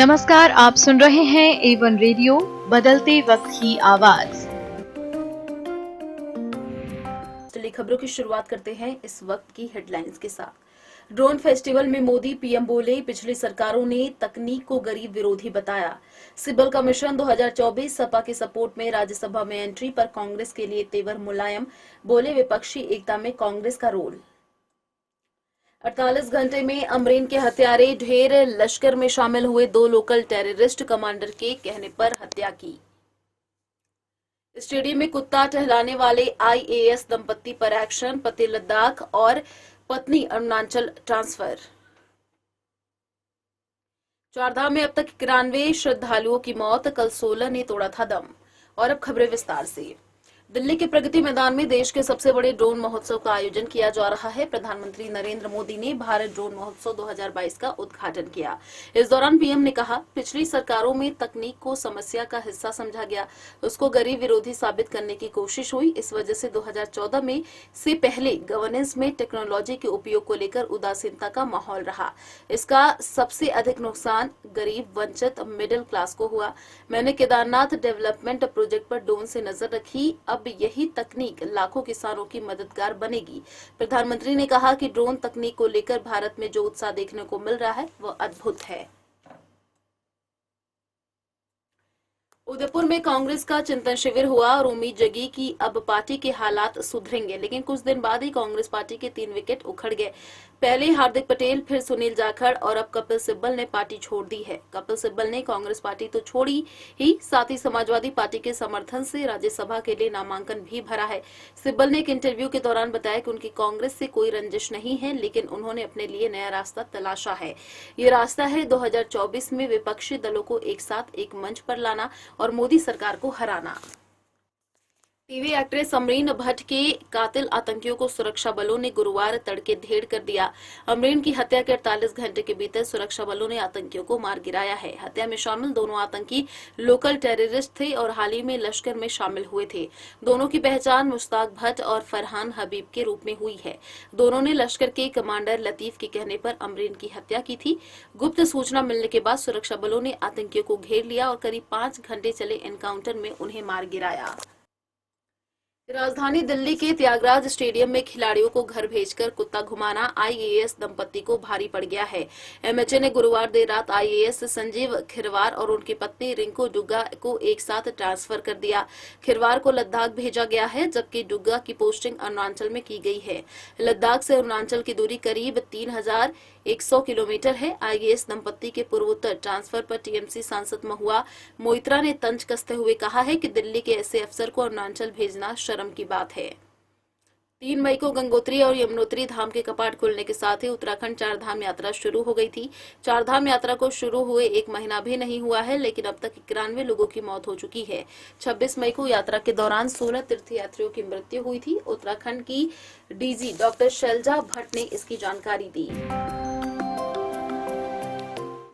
नमस्कार, आप सुन रहे हैं A1 रेडियो, बदलते वक्त की आवाज। चलिए खबरों की शुरुआत करते हैं इस वक्त की हेडलाइंस के साथ। ड्रोन फेस्टिवल में मोदी पीएम बोले, पिछली सरकारों ने तकनीक को गरीब विरोधी बताया। सिब्बल का मिशन 2024 सपा के सपोर्ट में राज्यसभा में एंट्री पर कांग्रेस के लिए तेवर मुलायम, बोले विपक्षी एकता में कांग्रेस का रोल। 48 घंटे में अमरीन के हत्यारे ढेर, लश्कर में शामिल हुए 2 लोकल टेररिस्ट, कमांडर के कहने पर हत्या की। स्टेडियम में कुत्ता टहलाने वाले आईएएस दंपत्ति पर एक्शन, पति लद्दाख और पत्नी अरुणाचल ट्रांसफर। चारधाम में अब तक 91 श्रद्धालुओं की मौत, कल 16 ने तोड़ा था दम। और अब खबरें विस्तार से। दिल्ली के प्रगति मैदान में देश के सबसे बड़े ड्रोन महोत्सव का आयोजन किया जा रहा है। प्रधानमंत्री नरेंद्र मोदी ने भारत ड्रोन महोत्सव 2022 का उद्घाटन किया। इस दौरान पीएम ने कहा, पिछली सरकारों में तकनीक को समस्या का हिस्सा समझा गया, उसको गरीब विरोधी साबित करने की कोशिश हुई। इस वजह से 2014 में से पहले गवर्नेंस में टेक्नोलॉजी के उपयोग को लेकर उदासीनता का माहौल रहा। इसका सबसे अधिक नुकसान गरीब, वंचित, मिडिल क्लास को हुआ। मैंने केदारनाथ डेवलपमेंट प्रोजेक्ट पर ड्रोन से नजर रखी, अब यही तकनीक लाखों किसानों की मददगार बनेगी। प्रधानमंत्री ने कहा कि ड्रोन तकनीक को लेकर भारत में जो उत्साह देखने को मिल रहा है वह अद्भुत है। उदयपुर में कांग्रेस का चिंतन शिविर हुआ और उम्मीद जगी कि अब पार्टी के हालात सुधरेंगे, लेकिन कुछ दिन बाद ही कांग्रेस पार्टी के 3 विकेट उखड़ गए। पहले हार्दिक पटेल, फिर सुनील जाखड़ और अब कपिल सिब्बल ने पार्टी छोड़ दी है। कपिल सिब्बल ने कांग्रेस पार्टी तो छोड़ी ही, साथ ही समाजवादी पार्टी के समर्थन से राज्यसभा के लिए नामांकन भी भरा है। सिब्बल ने एक इंटरव्यू के दौरान बताया कि उनकी कांग्रेस से कोई रंजिश नहीं है, लेकिन उन्होंने अपने लिए नया रास्ता तलाशा है। ये रास्ता है 2024 में विपक्षी दलों को एक साथ एक मंच पर लाना और मोदी सरकार को हराना। टीवी एक्ट्रेस अमरीन भट्ट के कातिल आतंकियों को सुरक्षा बलों ने गुरुवार तड़के ढेर कर दिया। अमरीन की हत्या के 48 घंटे के भीतर सुरक्षा बलों ने आतंकियों को मार गिराया है। हत्या में शामिल दोनों आतंकी लोकल टेररिस्ट थे और हाल ही में लश्कर में शामिल हुए थे। दोनों की पहचान मुश्ताक भट्ट और फरहान हबीब के रूप में हुई है। दोनों ने लश्कर के कमांडर लतीफ के कहने पर अमरीन की हत्या की थी। गुप्त सूचना मिलने के बाद सुरक्षा बलों ने आतंकियों को घेर लिया और करीब 5 घंटे चले एनकाउंटर में उन्हें मार गिराया। राजधानी दिल्ली के त्यागराज स्टेडियम में खिलाड़ियों को घर भेजकर कुत्ता घुमाना आईएएस दंपत्ति को भारी पड़ गया है। एमएचए ने गुरुवार देर रात आईएएस संजीव खिरवार और उनकी पत्नी रिंकू डुग्गा को एक साथ ट्रांसफर कर दिया। खिरवार को लद्दाख भेजा गया है, जबकि डुग्गा की पोस्टिंग अरुणाचल में की गई है। लद्दाख से अरुणाचल की दूरी करीब 3100 किलोमीटर है। आईएएस दंपत्ति के पूर्वोत्तर ट्रांसफर पर टीएमसी सांसद महुआ मोइत्रा ने तंज कसते हुए कहा है कि दिल्ली के ऐसे अफसर को अरुणाचल भेजना शर्म की बात है। 3 मई को गंगोत्री और यमुनोत्री धाम के कपाट खुलने के साथ ही उत्तराखंड चारधाम यात्रा शुरू हो गई थी। चारधाम यात्रा को शुरू हुए 1 महीना भी नहीं हुआ है, लेकिन अब तक 91 लोगों की मौत हो चुकी है। 26 मई को यात्रा के दौरान 16 तीर्थयात्रियों की मृत्यु हुई थी। उत्तराखंड की डीजी डॉक्टर शैलजा भट्ट ने इसकी जानकारी दी।